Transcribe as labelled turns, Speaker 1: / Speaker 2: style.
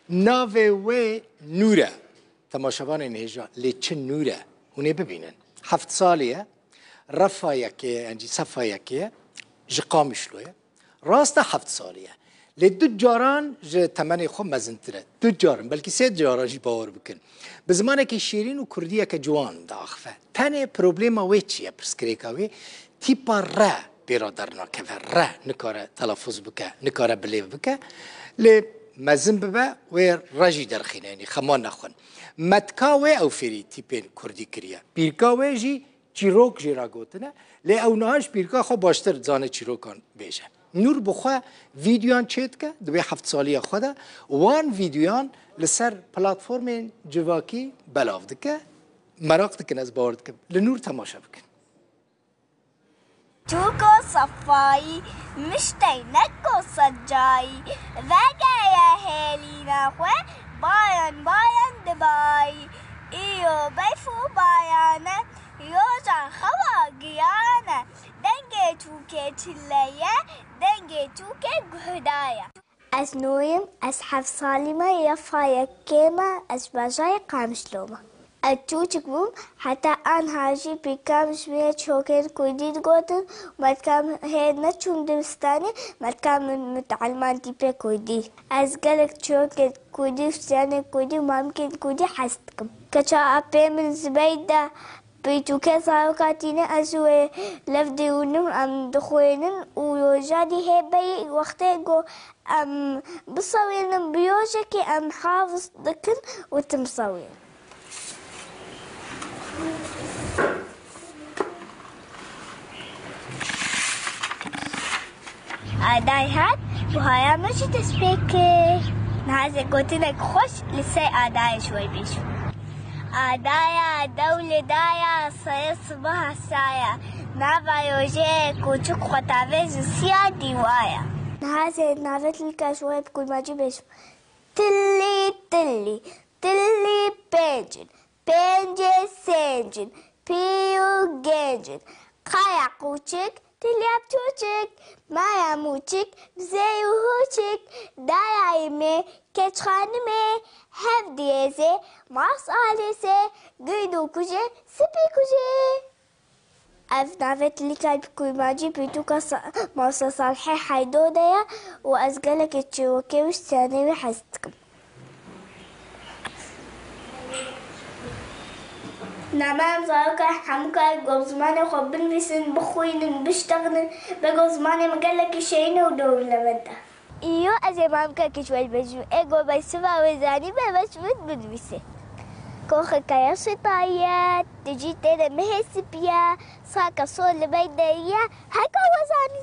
Speaker 1: ناوه و نوره تماشاوان نهجا لیچ نوره اونه ببینن 7 سالیه رفا یکیه انجی صفا یکیه جقامشلوه راسته 7 سالیه لدو جاران ج تمنی خو مزنتره دو جاران بلکه 3 جاران جی باور بکن به زمانه که شیرین و کردیه که جوان داخفه تنه پروبلما وی چیه پرسکریکا وی تیپا ره برادر ناکفه ره نکاره تلفظ بکه نکاره بلیو بکه لی مزن ببه و رجی درخینه یعنی خمان نخون متکا و او فری تیپین کردی کریه بیرکا و جی چیروک جی را گوتنه لی او نهاش بیرکا خو باشتر زانه چیروکان بیشه نور بخوا ویدیوان چیت که دوی 7 سالی خوده وان ویدیوان لسر پلاتفورم جواکی بلاف دکه مراق دکن از باور دکن لنور تماشا بکن
Speaker 2: توکو صفایی مشتی نکو سجایی وگه هیلی نخوه باین دبایی ایو بیفو بایانه یوزان خوا گیانه دنگ توکه چلیه دنگ توکه گهدایه از نویم از 7 ساليمه يفا يكيمه از بجاي قامشلومه التوتك بوم حتى أن هاجي بكام شوية شوكر كوديد قوتن ومتكام هيدنا تشون دمستاني متكام متعلمان تيبه كودي از قلق شوكر كودي فسانة كودي وممكن كودي حستكم كتا أبي من زبيدة بيتوكي صاروكاتيني أزوي لفديونم أم دخوينن ويوجادي هبي وقتيقو أم بصوينم بيوجكي أم حافظ دكن وتمصوين آدای هات بهایا مشی تسبیکه نهازه گوتنک خوش لسه آدای شوی بیشو آدایا دول دایا سایه صبح سایا نوایوژه کوچک خطاوه زسیا دیوایا نهازه نوت لکا شوی بکل ماجی بیشو تلی تلی تلی پنجن پنجه سنجن پیو گنجن قایا کوچک تلیاب چوچک مایا موچک زیو هوچک دایایمه کچخانمه هفدیزه ماس آلیسه گیدو کجه سپی کجه اف نافت اللي كان بكل ماجي بيتوكا موسى صالحي حيدو دايا وازقلك تشوكي وش ثاني وحستكم نعم زارك حمكا جوزماني خبن بيسن بخوين بشتغل بجوزماني مقالك شيء ودور لمدة إيو أزي مامكا كشوال بجو إيجو بيسوا وزاني بس بيسه كوخ كيا شطايا تجي تدا مهسبيا ساكا صول بيدايا هكا وزاني